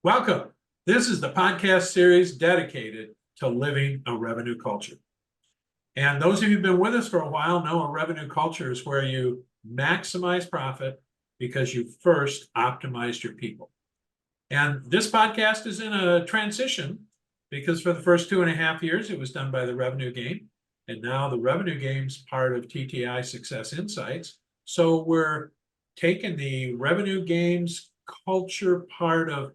Welcome. This is the podcast series dedicated to living a revenue culture. And those of you who've been with us for a while know a revenue culture is where you maximize profit because you first optimized your people. And this podcast is in a transition because for the first 2.5 years, it was done by the Revenue Game. And now the Revenue Game's part of TTI Success Insights. So we're taking the Revenue Game's culture part of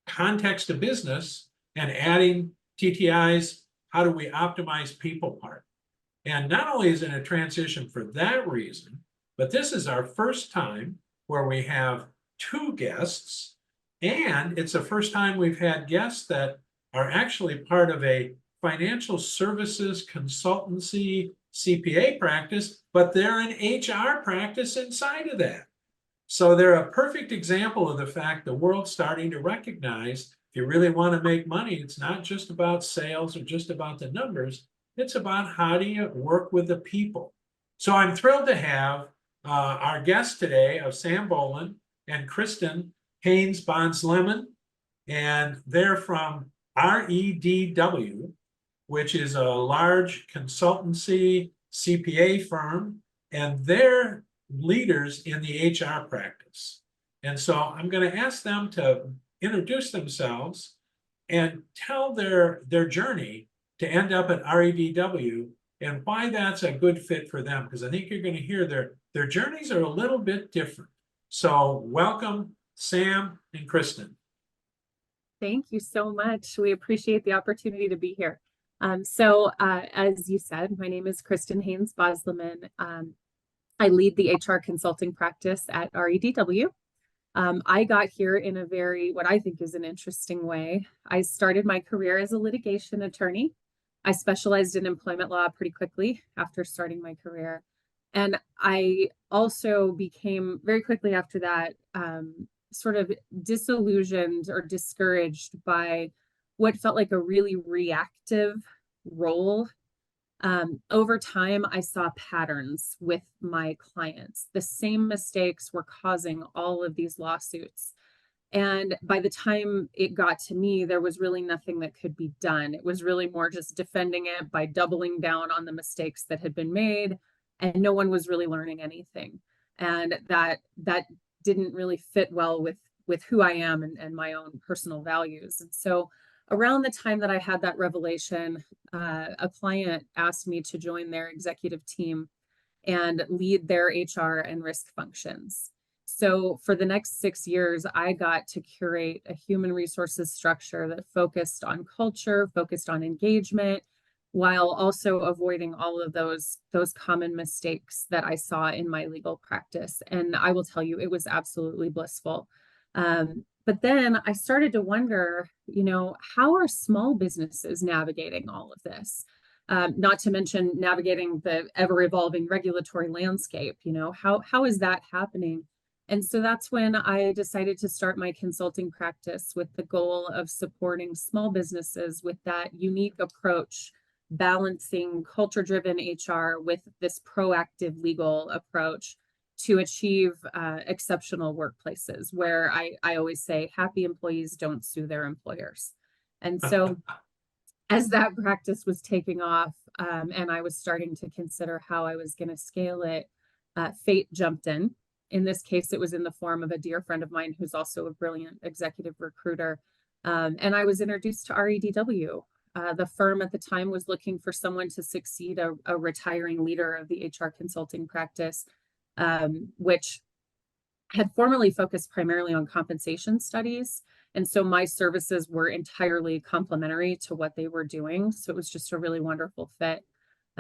context of business and adding TTI's how do we optimize people part. And not only is it a transition for that reason, but this is our first time where we have two guests, and it's the first time we've had guests that are actually part of a financial services consultancy CPA practice, but they're an HR practice inside of that. So they're a perfect example of the fact the world's starting to recognize if you really want to make money, it's not just about sales or just about the numbers. It's about how do you work with the people. So I'm thrilled to have our guests today of Sam Bolen and Cristin Heyns-Bousliman, and they're from REDW, which is a large consultancy CPA firm, and they're leaders in the HR practice. And so I'm going to ask them to introduce themselves and tell their journey to end up at REDW and why that's a good fit for them, because I think you're going to hear their journeys are a little bit different. So welcome, Sam and Cristin. Thank you so much. We appreciate the opportunity to be here. As you said, my name is Cristin Heyns-Bousliman. I lead the HR consulting practice at REDW. I got here in a what I think is an interesting way. I started my career as a litigation attorney. I specialized in employment law pretty quickly after starting my career. And I also became very quickly after that sort of disillusioned or discouraged by what felt like a really reactive role. Over time, I saw patterns with my clients. The same mistakes were causing all of these lawsuits. And by the time it got to me, there was really nothing that could be done. It was really more just defending it by doubling down on the mistakes that had been made, and no one was really learning anything. And that didn't really fit well with who I am and my own personal values. And so around the time that I had that revelation, a client asked me to join their executive team and lead their HR and risk functions. So for the next 6 years, I got to curate a human resources structure that focused on culture, focused on engagement, while also avoiding all of those common mistakes that I saw in my legal practice. And I will tell you, it was absolutely blissful. But then I started to wonder, how are small businesses navigating all of this? Not to mention navigating the ever-evolving regulatory landscape. How is that happening? And so that's when I decided to start my consulting practice with the goal of supporting small businesses with that unique approach, balancing culture-driven HR with this proactive legal approach to achieve exceptional workplaces where I always say happy employees don't sue their employers. And so as that practice was taking off and I was starting to consider how I was going to scale it, fate jumped in. In this case, it was in the form of a dear friend of mine who's also a brilliant executive recruiter. And I was introduced to REDW. The firm at the time was looking for someone to succeed a retiring leader of the HR consulting practice, which had formerly focused primarily on compensation studies. And so my services were entirely complementary to what they were doing. So it was just a really wonderful fit.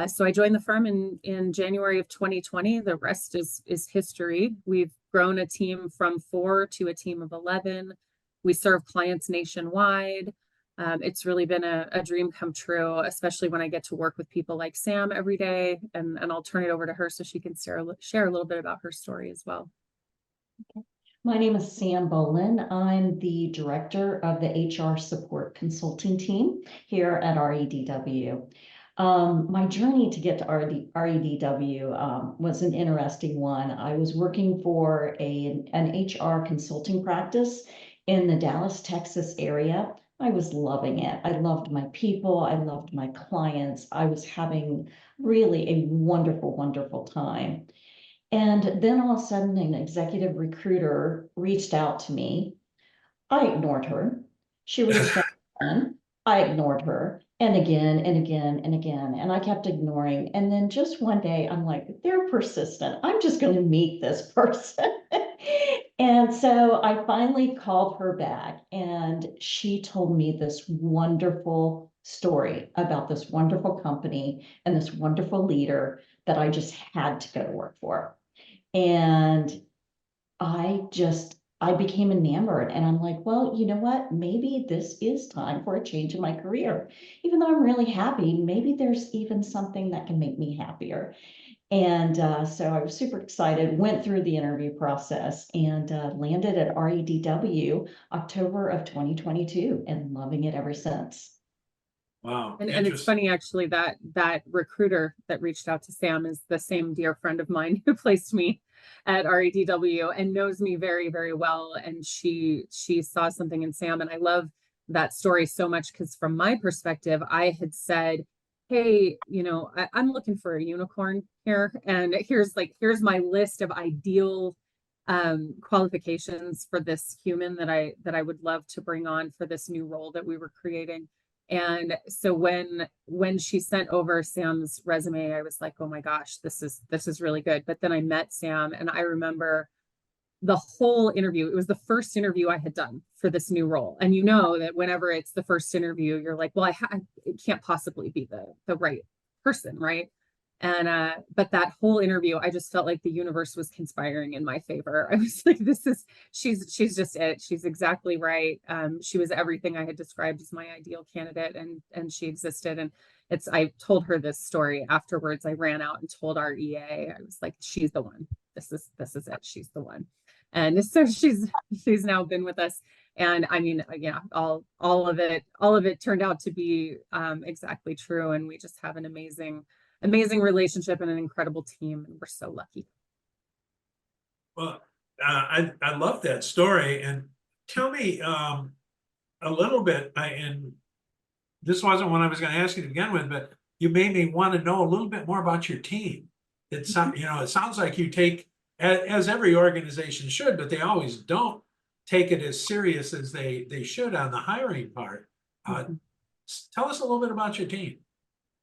So I joined the firm in January of 2020. The rest is history. We've grown a team from 4 to a team of 11. We serve clients nationwide. It's really been a dream come true, especially when I get to work with people like Sam every day. And I'll turn it over to her so she can share a little bit about her story as well. Okay. My name is Sam Bolen. I'm the director of the HR support consulting team here at REDW. My journey to get to REDW was an interesting one. I was working for an HR consulting practice in the Dallas, Texas area. I was loving it. I loved my people. I loved my clients. I was having really a wonderful, wonderful time. And then all of a sudden, an executive recruiter reached out to me. I ignored her. She reached out again. I ignored her, and again and again and again. And I kept ignoring. And then just one day, I'm like, they're persistent. I'm just going to meet this person. And so I finally called her back, and she told me this wonderful story about this wonderful company and this wonderful leader that I just had to go to work for. And I became enamored, and I'm like, well, you know what? Maybe this is time for a change in my career. Even though I'm really happy, maybe there's even something that can make me happier. And so I was super excited, went through the interview process, and landed at REDW October of 2022, and loving it ever since. Wow. And it's funny actually that that recruiter that reached out to Sam is the same dear friend of mine who placed me at REDW and knows me very, very well. And she saw something in Sam, and I love that story so much because from my perspective, I had said, hey, you know, I'm looking for a unicorn here, and here's my list of ideal qualifications for this human that I would love to bring on for this new role that we were creating. And so when she sent over Sam's resume, I was like, oh my gosh, this is really good. But then I met Sam, and I remember the whole interview. It was the first interview I had done for this new role. And you know that whenever it's the first interview, you're like, well, it can't possibly be the right person, right? And but that whole interview, I just felt like the universe was conspiring in my favor. I was like, she's just it. She's exactly right. She was everything I had described as my ideal candidate, and she existed. And I told her this story afterwards. I ran out and told our EA. I was like, she's the one. This is it. She's the one. And so she's now been with us. And I mean, yeah, all of it turned out to be exactly true. And we just have an amazing relationship and an incredible team, and we're so lucky. Well, I love that story. And tell me a little bit, and this wasn't what I was going to ask you to begin with, but you made me want to know a little bit more about your team. It sounds like you take, as every organization should, but they always don't take it as serious as they should on the hiring part. Tell us a little bit about your team.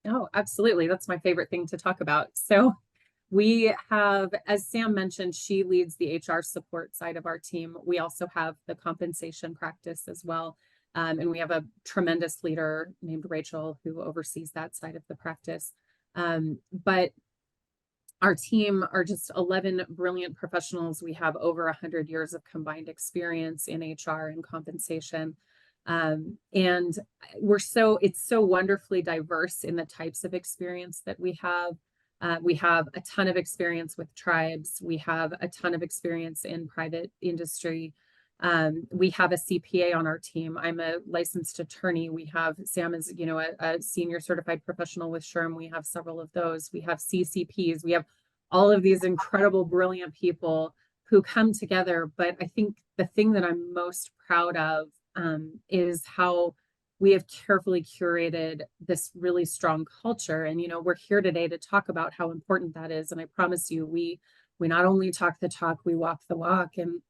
Oh, absolutely. That's my favorite thing to talk about. So we have, as Sam mentioned, she leads the HR support side of our team. We also have the compensation practice as well. And we have a tremendous leader named Rachel who oversees that side of the practice. But our team are just 11 brilliant professionals. We have over 100 years of combined experience in HR and compensation. And it's so wonderfully diverse in the types of experience that we have. We have a ton of experience with tribes. We have a ton of experience in private industry. We have a CPA on our team. I'm a licensed attorney. Sam is, a senior certified professional with SHRM. We have several of those. We have CCPs. We have all of these incredible, brilliant people who come together. But I think the thing that I'm most proud of is how we have carefully curated this really strong culture. And, we're here today to talk about how important that is. And I promise you, we not only talk the talk, we walk the walk. And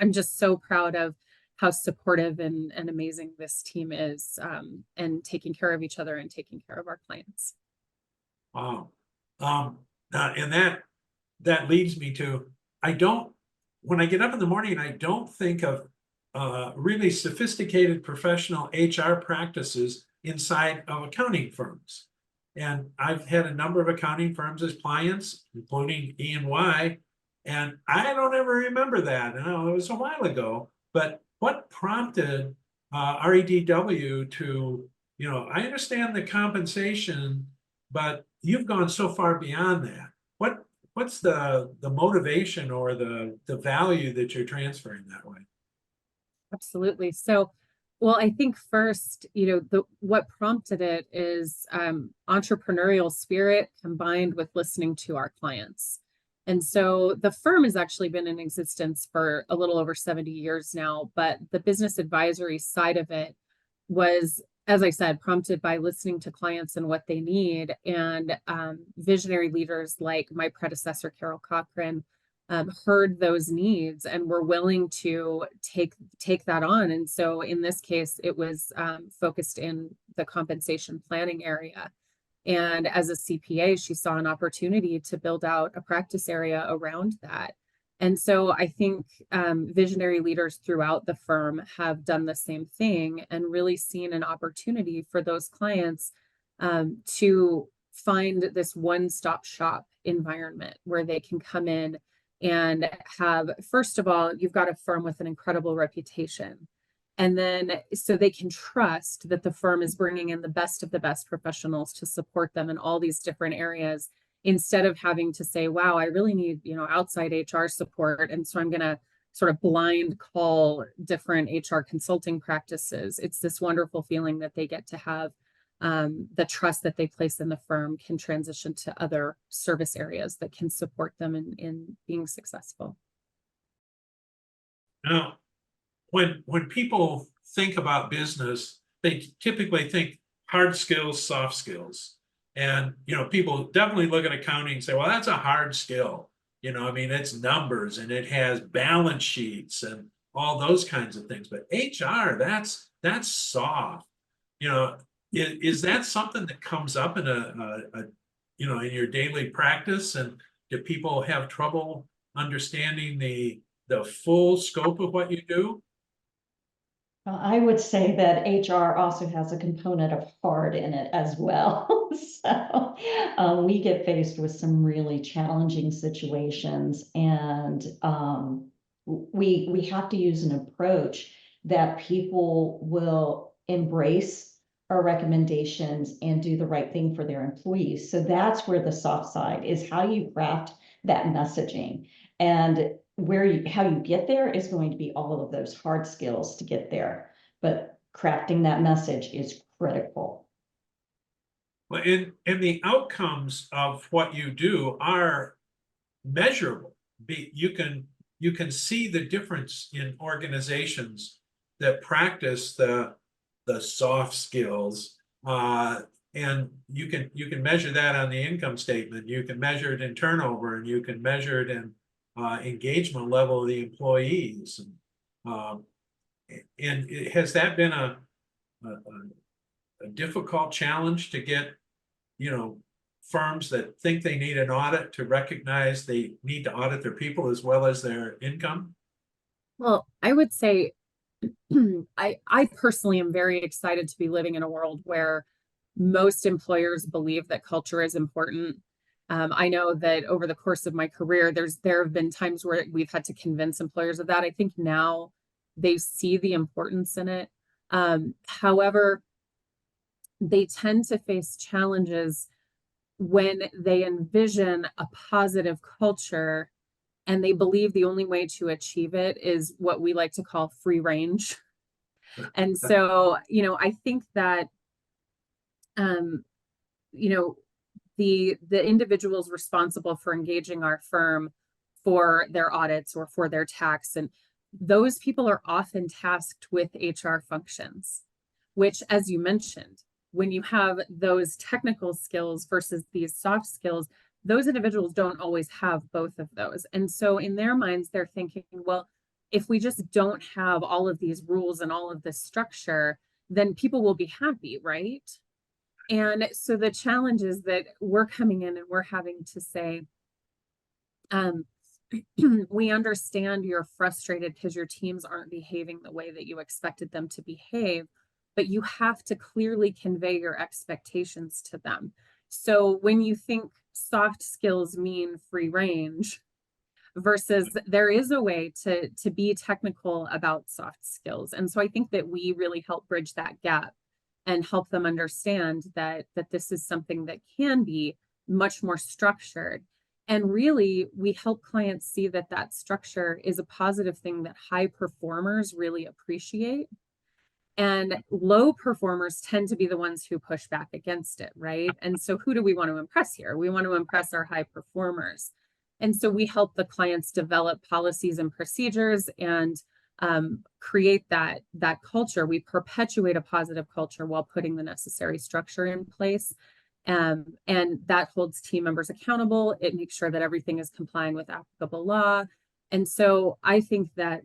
I'm just so proud of how supportive and amazing this team is, and taking care of each other and taking care of our clients. Wow. And that leads me to, when I get up in the morning, I don't think of really sophisticated professional HR practices inside of accounting firms. And I've had a number of accounting firms as clients, including E&Y, and I don't ever remember that. It was a while ago, but what prompted REDW to, I understand the compensation, but you've gone so far beyond that. What's the motivation or the value that you're transferring that way? Absolutely. So, well, I think first, what prompted it is entrepreneurial spirit combined with listening to our clients. And so the firm has actually been in existence for a little over 70 years now, but the business advisory side of it was, as I said, prompted by listening to clients and what they need. And visionary leaders like my predecessor, Carol Cochran, heard those needs and were willing to take that on. And so in this case, it was focused in the compensation planning area. And as a CPA, she saw an opportunity to build out a practice area around that. And so I think visionary leaders throughout the firm have done the same thing and really seen an opportunity for those clients to find this one-stop shop environment where they can come in and have, first of all, you've got a firm with an incredible reputation. And then so they can trust that the firm is bringing in the best of the best professionals to support them in all these different areas, instead of having to say, wow, I really need, outside HR support. And so I'm going to sort of blind call different HR consulting practices. It's this wonderful feeling that they get to have the trust that they place in the firm can transition to other service areas that can support them in being successful. Now, when people think about business, they typically think hard skills, soft skills. And, people definitely look at accounting and say, well, that's a hard skill. It's numbers and it has balance sheets and all those kinds of things. But HR, that's soft. Is that something that comes up in in your daily practice? And do people have trouble understanding the full scope of what you do? I would say that HR also has a component of hard in it as well. So we get faced with some really challenging situations, and we have to use an approach that people will embrace our recommendations and do the right thing for their employees. So that's where the soft side is, how you craft that messaging. And how you get there is going to be all of those hard skills to get there, but crafting that message is critical. Well, and the outcomes of what you do are measurable. You can see the difference in organizations that practice the soft skills, and you can measure that on the income statement. You can measure it in turnover, and you can measure it in engagement level of the employees. And has that been a difficult challenge to get, firms that think they need an audit to recognize they need to audit their people as well as their income? Well, I would say I personally am very excited to be living in a world where most employers believe that culture is important. I know that over the course of my career, there have been times where we've had to convince employers of that. I think now they see the importance in it. However, they tend to face challenges when they envision a positive culture and they believe the only way to achieve it is what we like to call free range. And so, I think that, the individuals responsible for engaging our firm for their audits or for their tax, and those people are often tasked with HR functions, which, as you mentioned, when you have those technical skills versus these soft skills, those individuals don't always have both of those. And so in their minds, they're thinking, well, if we just don't have all of these rules and all of this structure, then people will be happy, right? And so the challenge is that we're coming in and we're having to say, we understand you're frustrated because your teams aren't behaving the way that you expected them to behave, but you have to clearly convey your expectations to them. So when you think soft skills mean free range versus there is a way to be technical about soft skills. And so I think that we really help bridge that gap and help them understand that this is something that can be much more structured. And really, we help clients see that structure is a positive thing that high performers really appreciate. And low performers tend to be the ones who push back against it, right? And so who do we want to impress here? We want to impress our high performers. And so we help the clients develop policies and procedures and create that culture. We perpetuate a positive culture while putting the necessary structure in place. And that holds team members accountable. It makes sure that everything is complying with applicable law. And so I think that,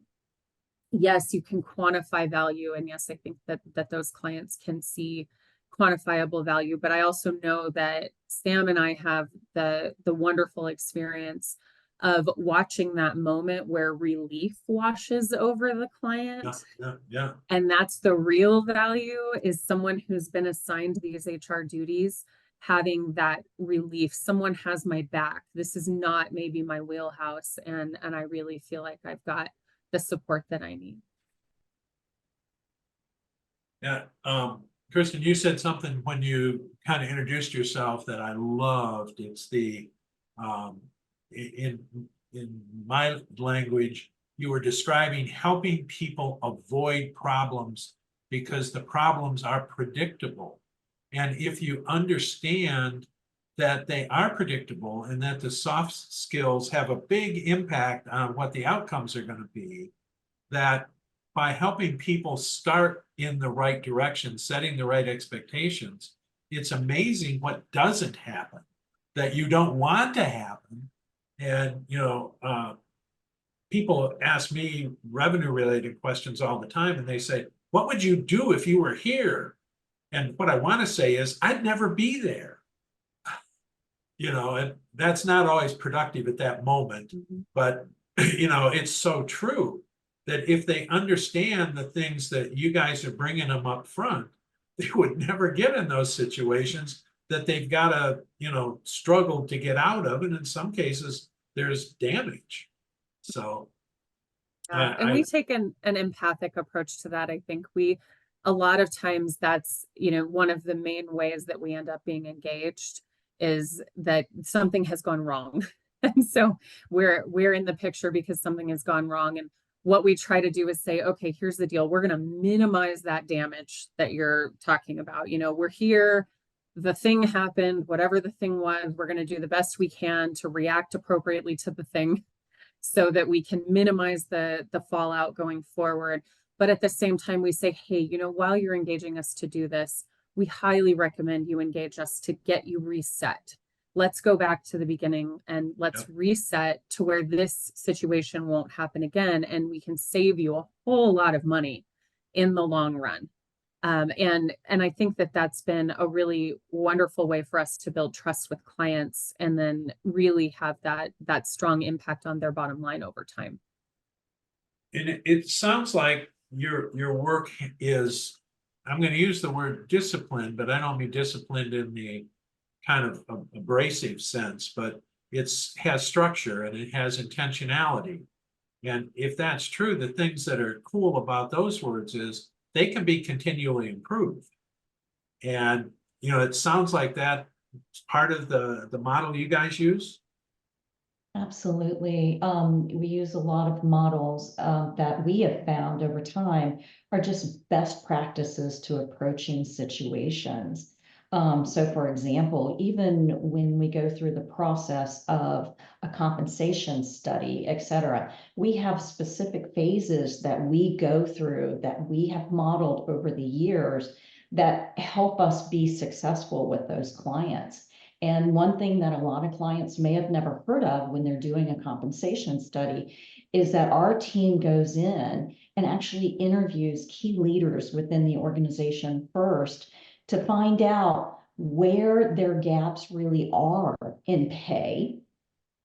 yes, you can quantify value. And yes, I think that those clients can see quantifiable value. But I also know that Sam and I have the wonderful experience of watching that moment where relief washes over the client. Yeah. And that's the real value, is someone who's been assigned these HR duties having that relief. Someone has my back. This is not maybe my wheelhouse, and I really feel like I've got the support that I need. Yeah. Cristin, you said something when you kind of introduced yourself that I loved. It's the in my language, you were describing helping people avoid problems because the problems are predictable. And if you understand that they are predictable and that the soft skills have a big impact on what the outcomes are going to be, that by helping people start in the right direction, setting the right expectations, it's amazing what doesn't happen that you don't want to happen. And, people ask me revenue related questions all the time, and they say, what would you do if you were here? And what I want to say is, I'd never be there. And that's not always productive at that moment, but, it's so true that if they understand the things that you guys are bringing them up front, they would never get in those situations that they've got to, struggle to get out of. And in some cases, there's damage. So. And we take an empathic approach to that. I think a lot of times that's, one of the main ways that we end up being engaged is that something has gone wrong. And so we're in the picture because something has gone wrong. And what we try to do is say, okay, here's the deal. We're going to minimize that damage that you're talking about. We're here. The thing happened, whatever the thing was, we're going to do the best we can to react appropriately to the thing so that we can minimize the fallout going forward. But at the same time, we say, hey, while you're engaging us to do this, we highly recommend you engage us to get you reset. Let's go back to the beginning and let's reset to where this situation won't happen again. And we can save you a whole lot of money in the long run. And I think that that's been a really wonderful way for us to build trust with clients and then really have that strong impact on their bottom line over time. And it sounds like your work is, I'm going to use the word discipline, but I don't mean disciplined in the kind of abrasive sense, but has structure and it has intentionality. And if that's true, the things that are cool about those words is they can be continually improved. And, it sounds like that's part of the model you guys use. Absolutely. We use a lot of models that we have found over time are just best practices to approaching situations. So for example, even when we go through the process of a compensation study, et cetera, we have specific phases that we go through that we have modeled over the years that help us be successful with those clients. And one thing that a lot of clients may have never heard of when they're doing a compensation study is that our team goes in and actually interviews key leaders within the organization first to find out where their gaps really are in pay,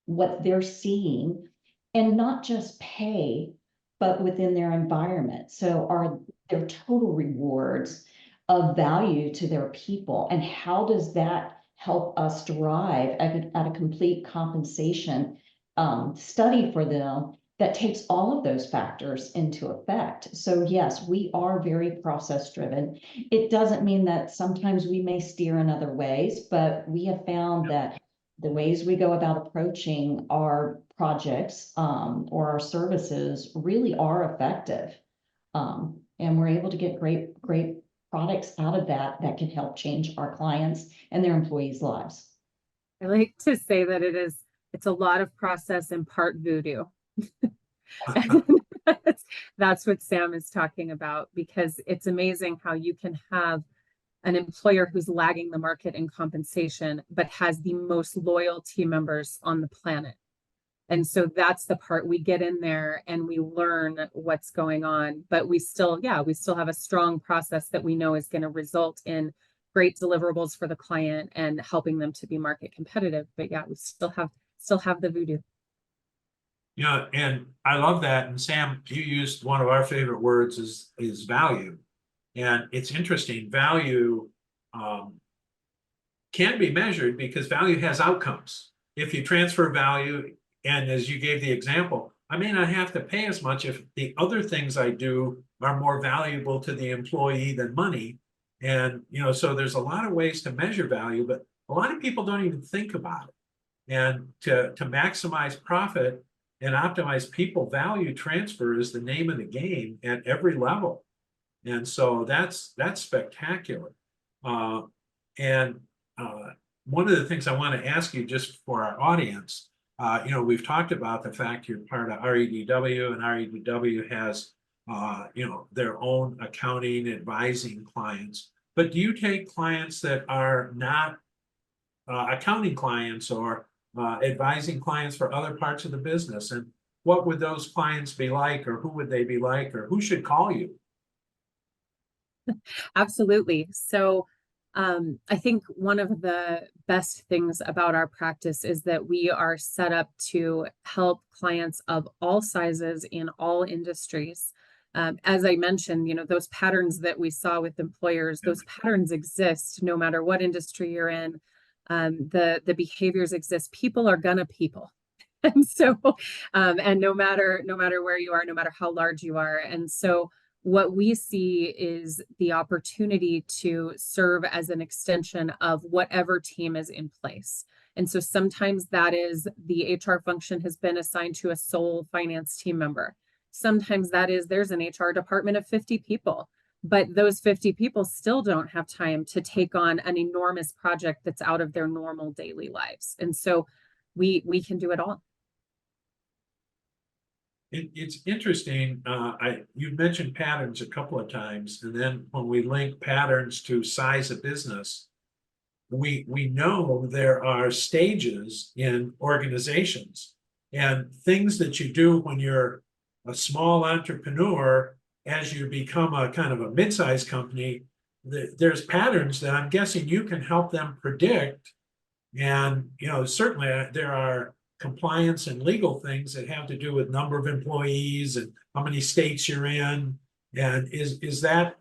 what they're seeing, and not just pay, but within their environment. So are their total rewards of value to their people, and how does that help us derive at a complete compensation study for them that takes all of those factors into effect. So yes, we are very process driven. It doesn't mean that sometimes we may steer in other ways, but we have found that the ways we go about approaching our projects or our services really are effective. And we're able to get great products out of that can help change our clients and their employees' lives. I like to say that it is it's a lot of process and part voodoo. That's what Sam is talking about, because it's amazing how you can have an employer who's lagging the market in compensation, but has the most loyal team members on the planet. And so that's the part we get in there and we learn what's going on, but we still have a strong process that we know is going to result in great deliverables for the client and helping them to be market competitive. But yeah, we still have the voodoo. Yeah, and I love that. And Sam, you used one of our favorite words is value. And it's interesting, value can be measured because value has outcomes. If you transfer value, and as you gave the example, I may not have to pay as much if the other things I do are more valuable to the employee than money. And, so there's a lot of ways to measure value, but a lot of people don't even think about it. And to maximize profit and optimize people, value transfer is the name of the game at every level. And so that's spectacular. One of the things I want to ask you, just for our audience, we've talked about the fact you're part of REDW, and REDW has, their own accounting advising clients. But do you take clients that are not accounting clients or advising clients for other parts of the business? And what would those clients be like, or who would they be like, or who should call you? Absolutely. So I think one of the best things about our practice is that we are set up to help clients of all sizes in all industries. As I mentioned, those patterns that we saw with employers, those patterns exist no matter what industry you're in. The behaviors exist. People are gonna people. And so, and no matter where you are, no matter how large you are. And so what we see is the opportunity to serve as an extension of whatever team is in place. And so sometimes that is the HR function has been assigned to a sole finance team member. Sometimes that is there's an HR department of 50 people, but those 50 people still don't have time to take on an enormous project that's out of their normal daily lives. And so we can do it all. It's interesting. You've mentioned patterns a couple of times, and then when we link patterns to size of business, we know there are stages in organizations, and things that you do when you're a small entrepreneur. As you become a kind of a mid-sized company, there's patterns that I'm guessing you can help them predict. And certainly there are compliance and legal things that have to do with number of employees and how many states you're in. And is that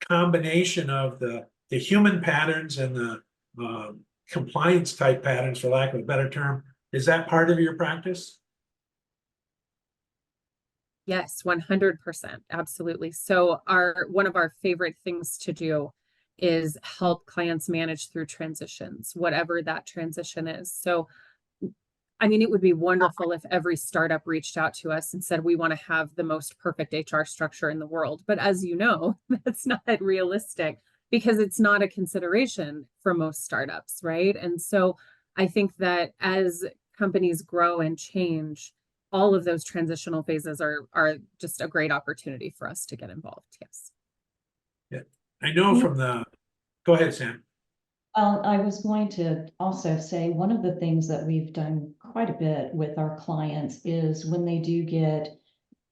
combination of the human patterns and the compliance type patterns, for lack of a better term, is that part of your practice? Yes, 100%. Absolutely. So one of our favorite things to do is help clients manage through transitions, whatever that transition is. So I mean, it would be wonderful if every startup reached out to us and said, we want to have the most perfect HR structure in the world. But as you know, that's not realistic because it's not a consideration for most startups, right? And so I think that as companies grow and change, all of those transitional phases are just a great opportunity for us to get involved. Yes. Yeah, I know from go ahead, Sam. I was going to also say one of the things that we've done quite a bit with our clients is when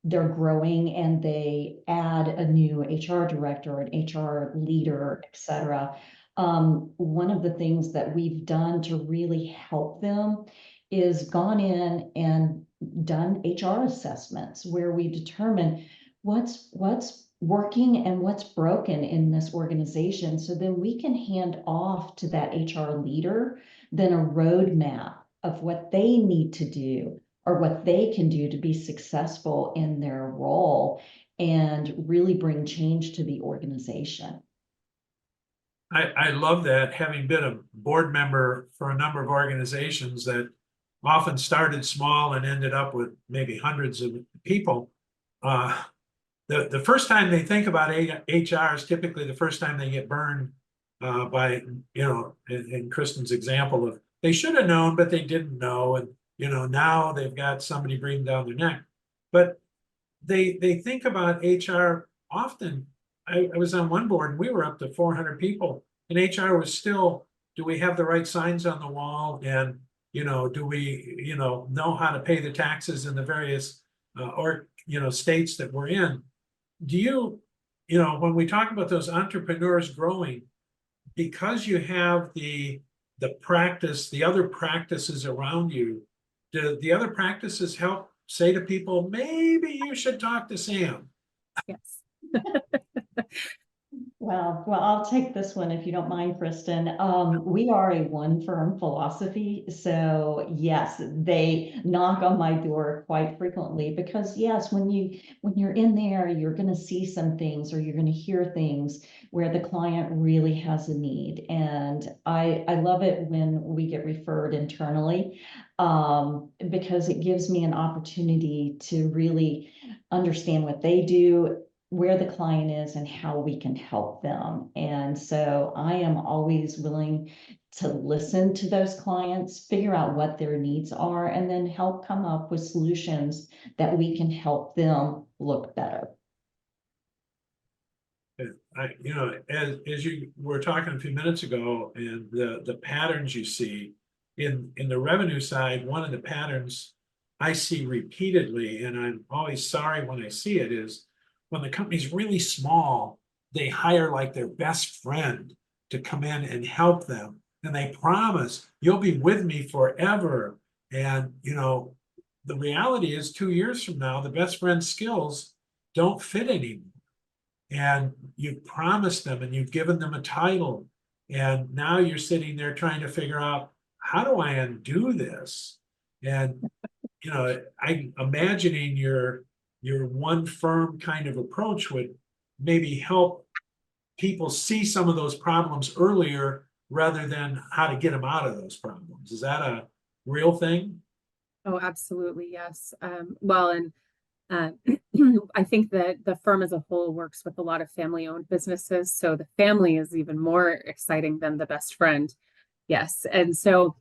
they're growing and they add a new HR director, an HR leader, etc. One of the things that we've done to really help them is gone in and done HR assessments where we determine what's working and what's broken in this organization. So then we can hand off to that HR leader then a roadmap of what they need to do or what they can do to be successful in their role and really bring change to the organization. I love that, having been a board member for a number of organizations that often started small and ended up with maybe hundreds of people. The first time they think about HR is typically the first time they get burned by, in Cristin's example of they should have known, but they didn't know. And now they've got somebody breathing down their neck. But they think about HR often. I was on one board and we were up to 400 people, and HR was still, do we have the right signs on the wall? And, do we, know how to pay the taxes in the various states that we're in? Do you, when we talk about those entrepreneurs growing, because you have the practice, the other practices around you, do the other practices help say to people, maybe you should talk to Sam? Yes. Well, I'll take this one if you don't mind, Cristin. We are a one firm philosophy. So yes, they knock on my door quite frequently because yes, when you're in there, you're going to see some things or you're going to hear things where the client really has a need. And I love it when we get referred internally, because it gives me an opportunity to really understand what they do, where the client is, and how we can help them. And so I am always willing to listen to those clients, figure out what their needs are, and then help come up with solutions that we can help them look better. As you were talking a few minutes ago, and the patterns you see in the revenue side, one of the patterns I see repeatedly, and I'm always sorry when I see it, is when the company's really small, they hire like their best friend to come in and help them. And they promise, you'll be with me forever. And, the reality is 2 years from now, the best friend skills don't fit anymore. And you've promised them and you've given them a title. And now you're sitting there trying to figure out, how do I undo this? And, I'm imagining your one firm kind of approach would maybe help people see some of those problems earlier rather than how to get them out of those problems. Is that a real thing? Oh, absolutely. Yes. Well, and I think that the firm as a whole works with a lot of family-owned businesses. So the family is even more exciting than the best friend. Yes. And so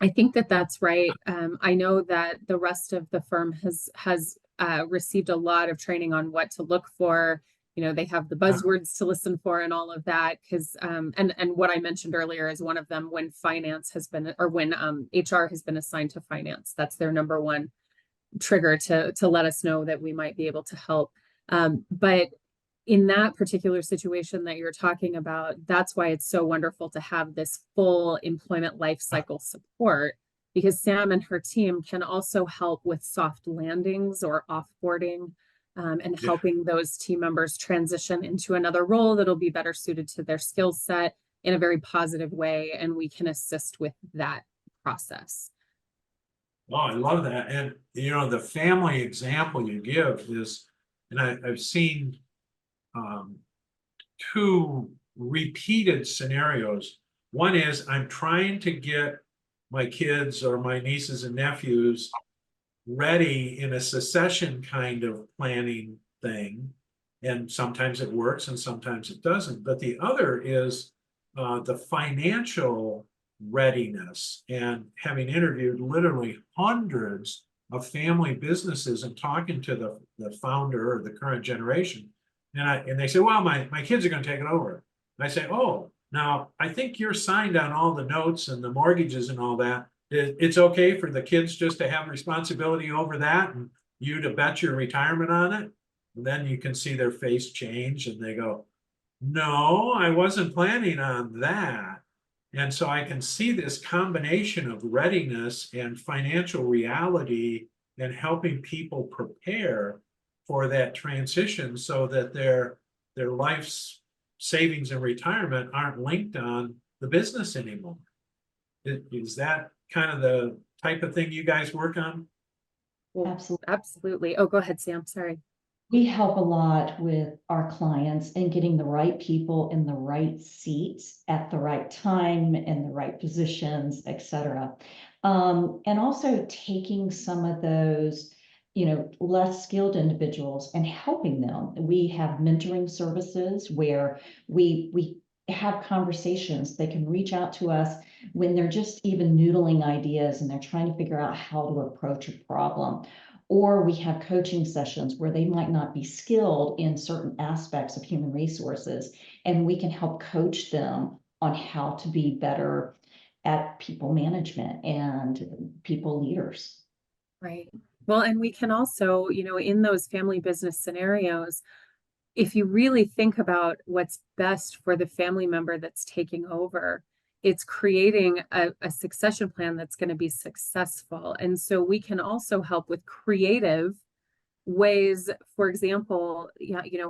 I think that that's right. I know that the rest of the firm has received a lot of training on what to look for. They have the buzzwords to listen for and all of that. Because and what I mentioned earlier is one of them, when finance has been, or when HR has been assigned to finance. That's their number one trigger to let us know that we might be able to help. But in that particular situation that you're talking about, that's why it's so wonderful to have this full employment life cycle support, because Sam and her team can also help with soft landings or offboarding, and helping those team members transition into another role that'll be better suited to their skill set in a very positive way. And we can assist with that process. Oh, I love that. And, the family example you give is, and I've seen two repeated scenarios. One is, I'm trying to get my kids or my nieces and nephews ready in a succession kind of planning thing. And sometimes it works and sometimes it doesn't. But the other is the financial readiness. And having interviewed literally hundreds of family businesses and talking to the founder or the current generation, and they say, well, my kids are going to take it over. And I say, oh, now I think you're signed on all the notes and the mortgages and all that. It's okay for the kids just to have responsibility over that and you to bet your retirement on it. And then you can see their face change and they go, no, I wasn't planning on that. And so I can see this combination of readiness and financial reality and helping people prepare for that transition so that their life's savings and retirement aren't linked on the business anymore. Is that kind of the type of thing you guys work on? Absolutely. Oh, go ahead, Sam. Sorry. We help a lot with our clients in getting the right people in the right seats at the right time, in the right positions, et cetera. And also taking some of those, less skilled individuals and helping them. We have mentoring services where we have conversations. They can reach out to us when they're just even noodling ideas and they're trying to figure out how to approach a problem. Or we have coaching sessions where they might not be skilled in certain aspects of human resources, and we can help coach them on how to be better at people management and people leaders. Right. Well, and we can also, in those family business scenarios, if you really think about what's best for the family member that's taking over, it's creating a succession plan that's going to be successful. And so we can also help with creative ways, for example,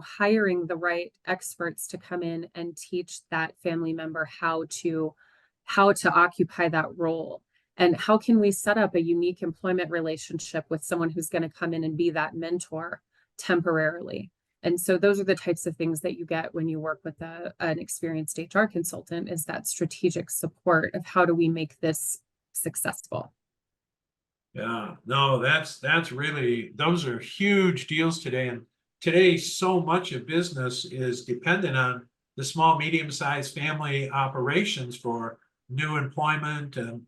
hiring the right experts to come in and teach that family member how to occupy that role. And how can we set up a unique employment relationship with someone who's going to come in and be that mentor temporarily? And so those are the types of things that you get when you work with an experienced HR consultant, is that strategic support of how do we make this successful. Yeah, no, that's really, those are huge deals today. And today, so much of business is dependent on the small, medium-sized family operations for new employment and,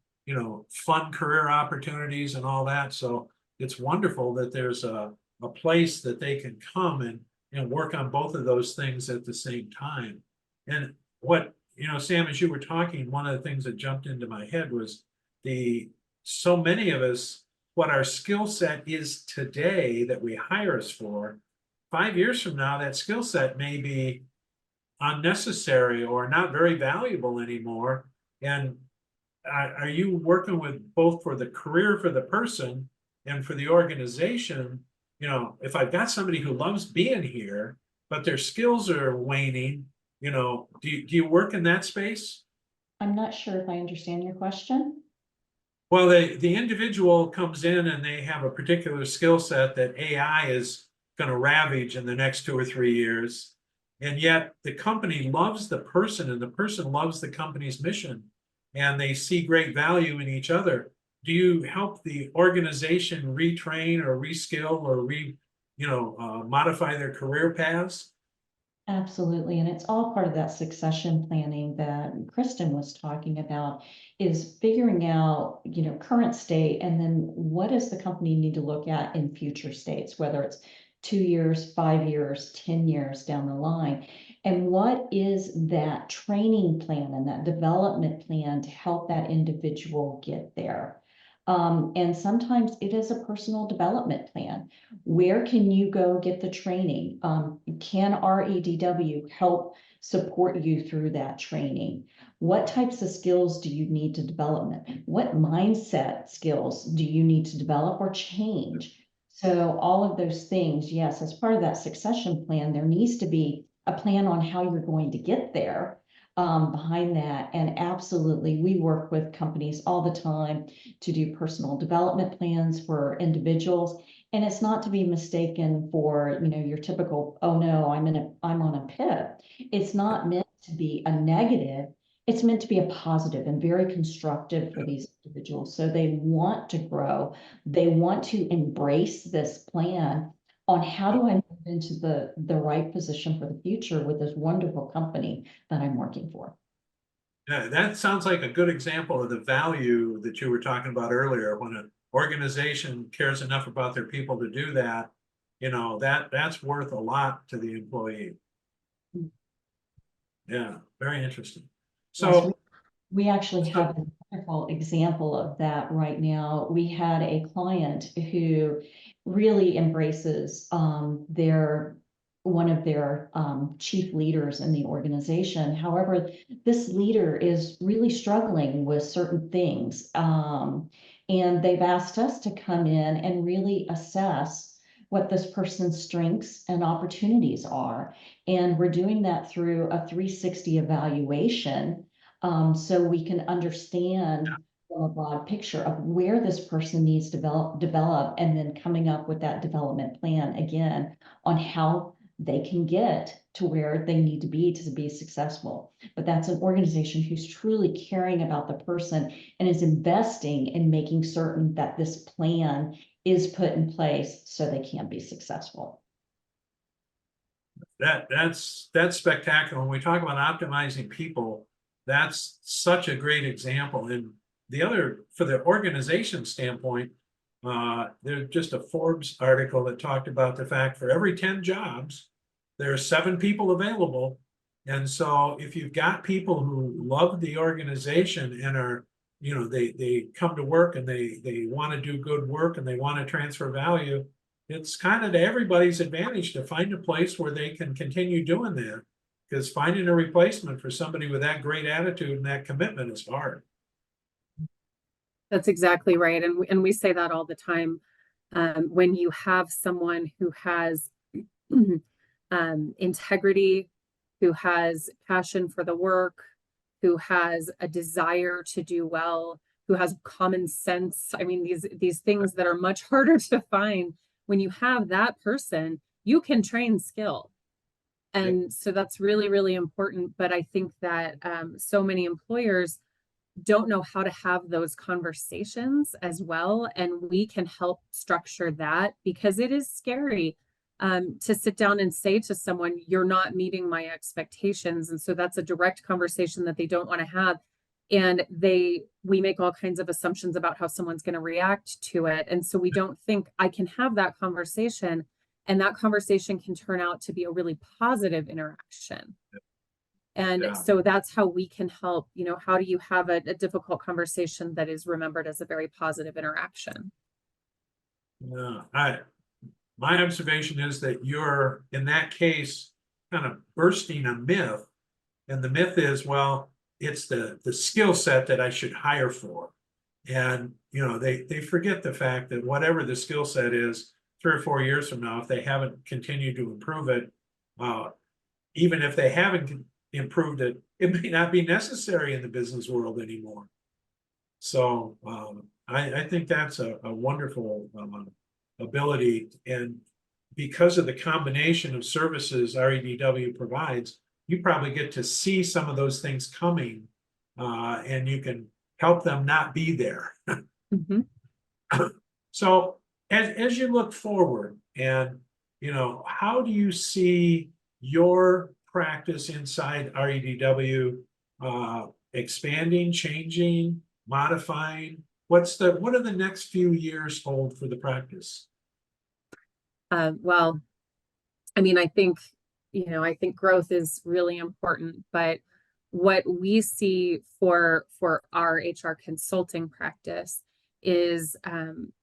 fun career opportunities and all that. So it's wonderful that there's a place that they can come and work on both of those things at the same time. And what, Sam, as you were talking, one of the things that jumped into my head was so many of us, what our skill set is today that we hire us for, 5 years from now, that skill set may be unnecessary or not very valuable anymore. And are you working with both for the career for the person and for the organization? If I've got somebody who loves being here, but their skills are waning, do you work in that space? I'm not sure if I understand your question. Well, the individual comes in and they have a particular skill set that AI is going to ravage in the next 2 or 3 years. And yet the company loves the person and the person loves the company's mission, and they see great value in each other. Do you help the organization retrain or reskill or modify their career paths? Absolutely. And it's all part of that succession planning that Cristin was talking about, is figuring out, current state, and then what does the company need to look at in future states, whether it's 2 years, 5 years, 10 years down the line. And what is that training plan and that development plan to help that individual get there? And sometimes it is a personal development plan. Where can you go get the training? Can REDW help support you through that training? What types of skills do you need to develop? What mindset skills do you need to develop or change? So all of those things, yes, as part of that succession plan, there needs to be a plan on how you're going to get there. Behind that. And absolutely, we work with companies all the time to do personal development plans for individuals. And it's not to be mistaken for, your typical, oh no, I'm on a PIP. It's not meant to be a negative. It's meant to be a positive and very constructive for these individuals. So they want to grow. They want to embrace this plan on how do I move into the right position for the future with this wonderful company that I'm working for. Yeah, that sounds like a good example of the value that you were talking about earlier. When an organization cares enough about their people to do that, that's worth a lot to the employee. Yeah, very interesting. So Yes, we actually have a wonderful example of that right now. We had a client who really embraces one of their chief leaders in the organization. However, this leader is really struggling with certain things. And they've asked us to come in and really assess what this person's strengths and opportunities are. And we're doing that through a 360 evaluation, so we can understand from a broad picture of where this person needs to develop, and then coming up with that development plan again on how they can get to where they need to be successful. But that's an organization who's truly caring about the person and is investing in making certain that this plan is put in place so they can be successful. That's spectacular. When we talk about optimizing people, that's such a great example. And the other, for the organization standpoint, there's just a Forbes article that talked about the fact for every 10 jobs, there are 7 people available. And so if you've got people who love the organization and are, you know, they come to work and they want to do good work and they want to transfer value, it's kind of to everybody's advantage to find a place where they can continue doing that, because finding a replacement for somebody with that great attitude and that commitment is hard. That's exactly right. And we say that all the time. When you have someone who has integrity, who has passion for the work, who has a desire to do well, who has common sense. I mean, these things that are much harder to find. When you have that person, you can train skill. And so that's really, really important. But I think that so many employers don't know how to have those conversations as well. And we can help structure that, because it is scary to sit down and say to someone, you're not meeting my expectations. And so that's a direct conversation that they don't want to have. And we make all kinds of assumptions about how someone's going to react to it. And so we don't think I can have that conversation, and that conversation can turn out to be a really positive interaction. And so that's how we can help. You know, how do you have a difficult conversation that is remembered as a very positive interaction? My observation is that you're, in that case, kind of bursting a myth. And the myth is, well, it's the skill set that I should hire for. And, you know, they forget the fact that whatever the skill set is, 3 or 4 years from now, if they haven't continued to improve it, even if they haven't improved it, it may not be necessary in the business world anymore. So I think that's a wonderful ability. And because of the combination of services REDW provides, you probably get to see some of those things coming, and you can help them not be there. So as you look forward, and, you know, how do you see your practice inside REDW expanding, changing, modifying? What do the next few years hold for the practice? Well, I mean, I think growth is really important, but what we see for our HR consulting practice is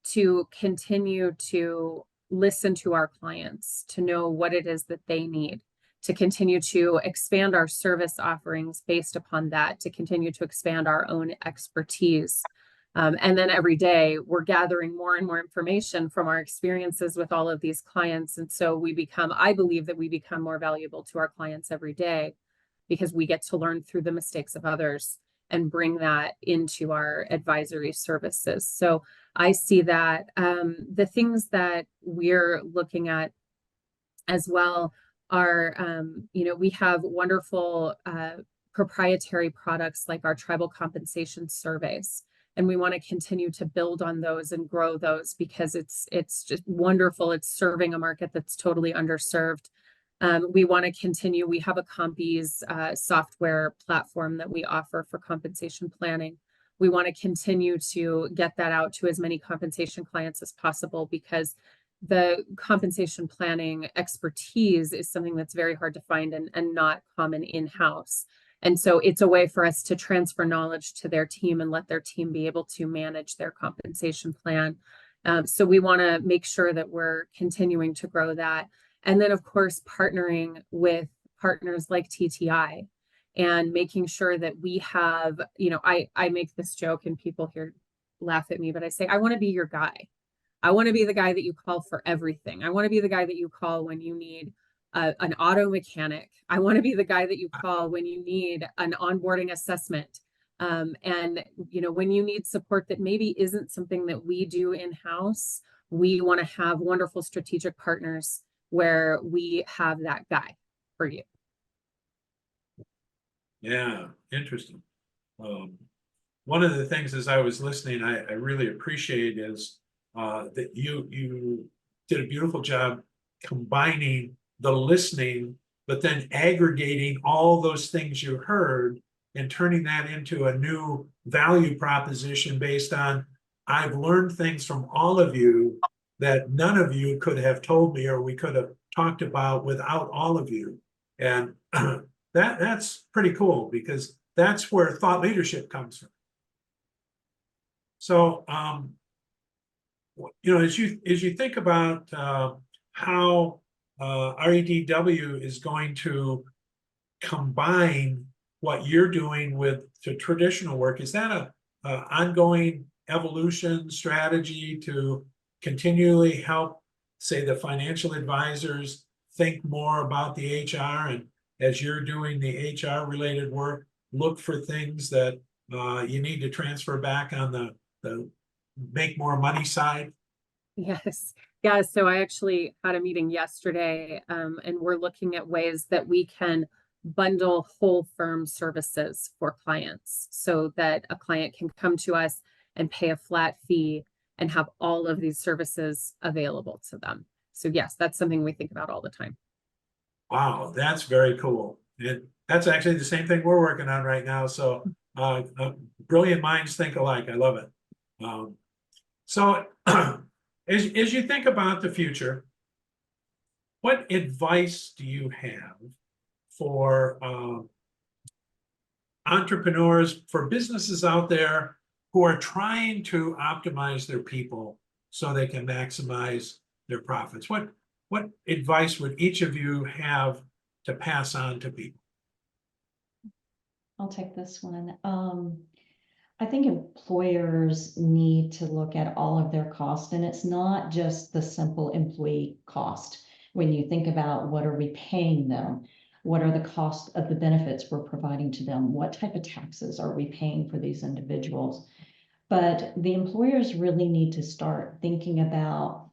to continue to listen to our clients, to know what it is that they need, to continue to expand our service offerings based upon that, to continue to expand our own expertise. And then every day we're gathering more and more information from our experiences with all of these clients. And so I believe that we become more valuable to our clients every day, because we get to learn through the mistakes of others and bring that into our advisory services. So I see that the things that we're looking at as well are, we have wonderful proprietary products like our tribal compensation surveys. And we want to continue to build on those and grow those, because it's just wonderful. It's serving a market that's totally underserved. We want to continue. We have a Compies software platform that we offer for compensation planning. We want to continue to get that out to as many compensation clients as possible, because the compensation planning expertise is something that's very hard to find and not common in-house. And so it's a way for us to transfer knowledge to their team and let their team be able to manage their compensation plan. So we want to make sure that we're continuing to grow that. And then, of course, partnering with partners like TTI and making sure that we have, I make this joke and people here laugh at me, but I say, I want to be your guy. I want to be the guy that you call for everything. I want to be the guy that you call when you need an auto mechanic. I want to be the guy that you call when you need an onboarding assessment. And, when you need support that maybe isn't something that we do in-house, we want to have wonderful strategic partners where we have that guy for you. Yeah, interesting. One of the things as I was listening, I really appreciate is that you did a beautiful job combining the listening but then aggregating all those things you heard and turning that into a new value proposition based on, I've learned things from all of you that none of you could have told me or we could have talked about without all of you. And that's pretty cool, because that's where thought leadership comes from. So, as you think about how REDW is going to combine what you're doing with the traditional work, is that a ongoing evolution strategy to continually help, say, the financial advisors think more about the HR, and as you're doing the HR related work, look for things that you need to transfer back on the make more money side? Yes. Yeah. So I actually had a meeting yesterday, and we're looking at ways that we can bundle whole firm services for clients so that a client can come to us and pay a flat fee and have all of these services available to them. So yes, that's something we think about all the time. Wow, that's very cool. That's actually the same thing we're working on right now. So brilliant minds think alike. I love it. So as you think about the future, what advice do you have for entrepreneurs, for businesses out there who are trying to optimize their people so they can maximize their profits? What advice would each of you have to pass on to people? I'll take this one. I think employers need to look at all of their costs, and it's not just the simple employee cost. When you think about what are we paying them, what are the costs of the benefits we're providing to them, what type of taxes are we paying for these individuals? But the employers really need to start thinking about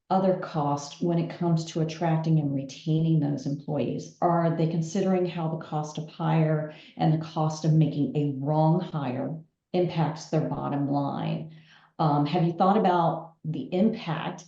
other costs when it comes to attracting and retaining those employees. Are they considering how the cost of hire and the cost of making a wrong hire impacts their bottom line? Have you thought about the impact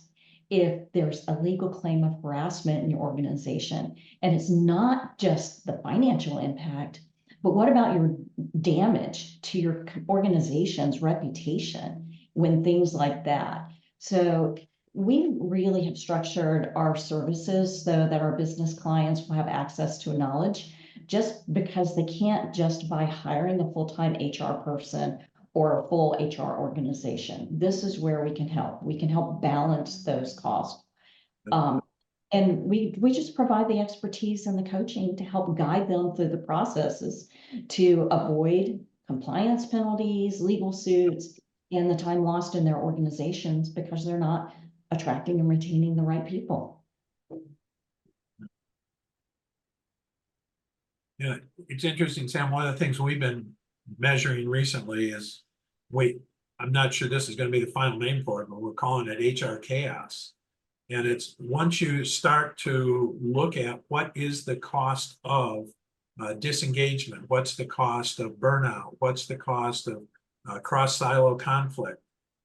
if there's a legal claim of harassment in your organization? And it's not just the financial impact, but what about your damage to your organization's reputation when things like that? So we really have structured our services so that our business clients will have access to knowledge, just because they can't just by hiring a full-time HR person or a full HR organization. This is where we can help. We can help balance those costs. And we just provide the expertise and the coaching to help guide them through the processes to avoid compliance penalties, legal suits, and the time lost in their organizations because they're not attracting and retaining the right people. Yeah, it's interesting, Sam. One of the things we've been measuring recently is, I'm not sure this is going to be the final name for it, but we're calling it HR chaos. And it's once you start to look at what is the cost of disengagement, what's the cost of burnout, what's the cost of cross-silo conflict,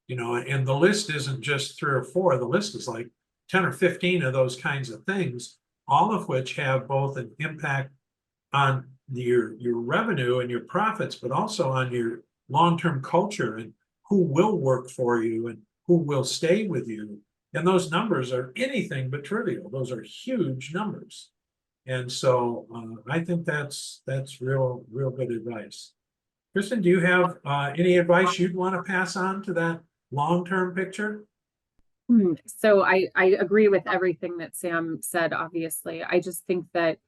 and the list isn't just 3 or 4, the list is like 10 or 15 of those kinds of things, all of which have both an impact on your revenue and your profits, but also on your long-term culture and who will work for you and who will stay with you. And those numbers are anything but trivial. Those are huge numbers. And so I think that's real good advice. Cristin, do you have any advice you'd want to pass on to that long-term picture? So I agree with everything that Sam said, obviously. I just think that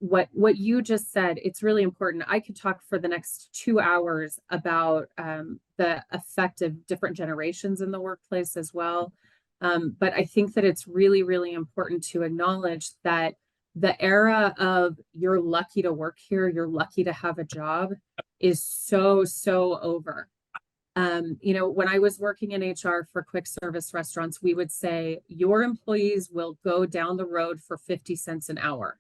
what you just said, it's really important. I could talk for the next 2 hours about the effect of different generations in the workplace as well. But I think that it's really, really important to acknowledge that the era of you're lucky to work here, you're lucky to have a job is so over. When I was working in HR for quick service restaurants, we would say your employees will go down the road for 50 cents an hour.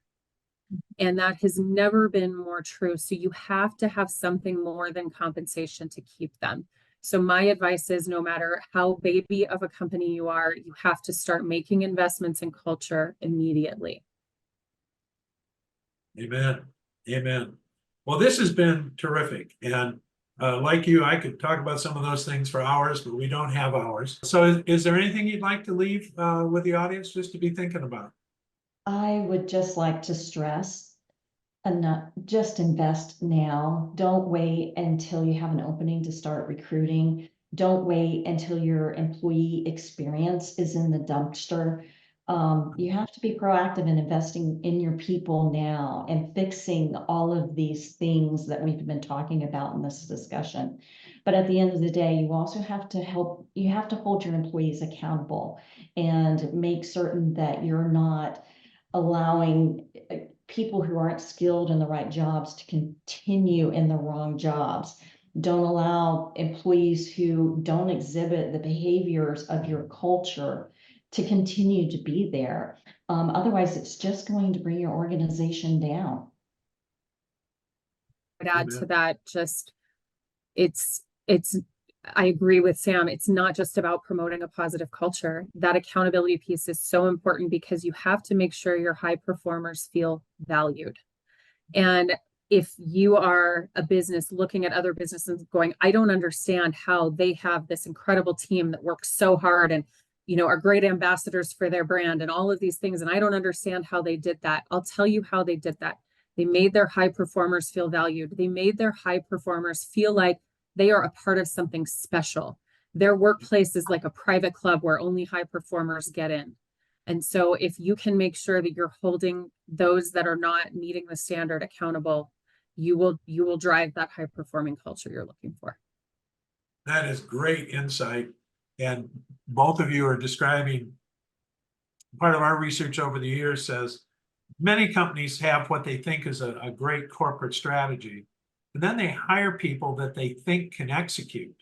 And that has never been more true. So you have to have something more than compensation to keep them. So my advice is, no matter how baby of a company you are, you have to start making investments in culture immediately. Amen. Amen. Well, this has been terrific. And like you, I could talk about some of those things for hours, but we don't have hours. So is there anything you'd like to leave with the audience just to be thinking about? I would just like to stress and not just invest now. Don't wait until you have an opening to start recruiting. Don't wait until your employee experience is in the dumpster. You have to be proactive in investing in your people now and fixing all of these things that we've been talking about in this discussion. But at the end of the day, you also have to you have to hold your employees accountable and make certain that you're not allowing people who aren't skilled in the right jobs to continue in the wrong jobs. Don't allow employees who don't exhibit the behaviors of your culture to continue to be there. Otherwise, it's just going to bring your organization down. I'd add to that, just I agree with Sam. It's not just about promoting a positive culture. That accountability piece is so important because you have to make sure your high performers feel valued. And if you are a business looking at other businesses going, I don't understand how they have this incredible team that works so hard and, you know, are great ambassadors for their brand and all of these things, and I don't understand how they did that. I'll tell you how they did that. They made their high performers feel valued. They made their high performers feel like they are a part of something special. Their workplace is like a private club where only high performers get in. And so if you can make sure that you're holding those that are not meeting the standard accountable, you will drive that high performing culture you're looking for. That is great insight. And both of you are describing part of our research over the years says many companies have what they think is a great corporate strategy. And then they hire people that they think can execute.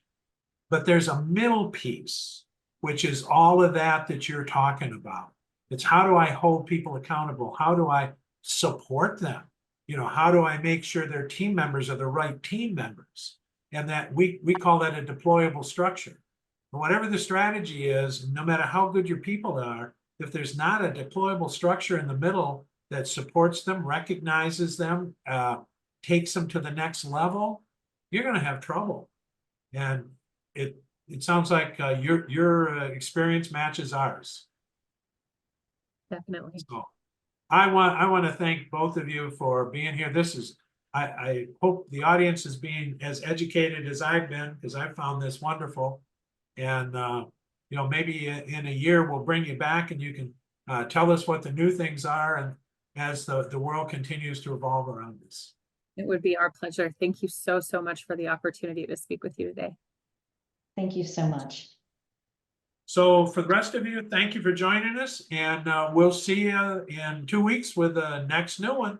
But there's a middle piece, which is all of that you're talking about. It's how do I hold people accountable? How do I support them? You know, how do I make sure their team members are the right team members? And that we call that a deployable structure. But whatever the strategy is, no matter how good your people are, if there's not a deployable structure in the middle that supports them, recognizes them, takes them to the next level, you're going to have trouble. And it sounds like your experience matches ours. Definitely. So I want to thank both of you for being here. I hope the audience is being as educated as I've been, because I found this wonderful. And you know, maybe in a year we'll bring you back and you can tell us what the new things are, and as the world continues to evolve around us. It would be our pleasure. Thank you so much for the opportunity to speak with you today. Thank you so much. So for the rest of you, thank you for joining us, and we'll see you in 2 weeks with the next new one.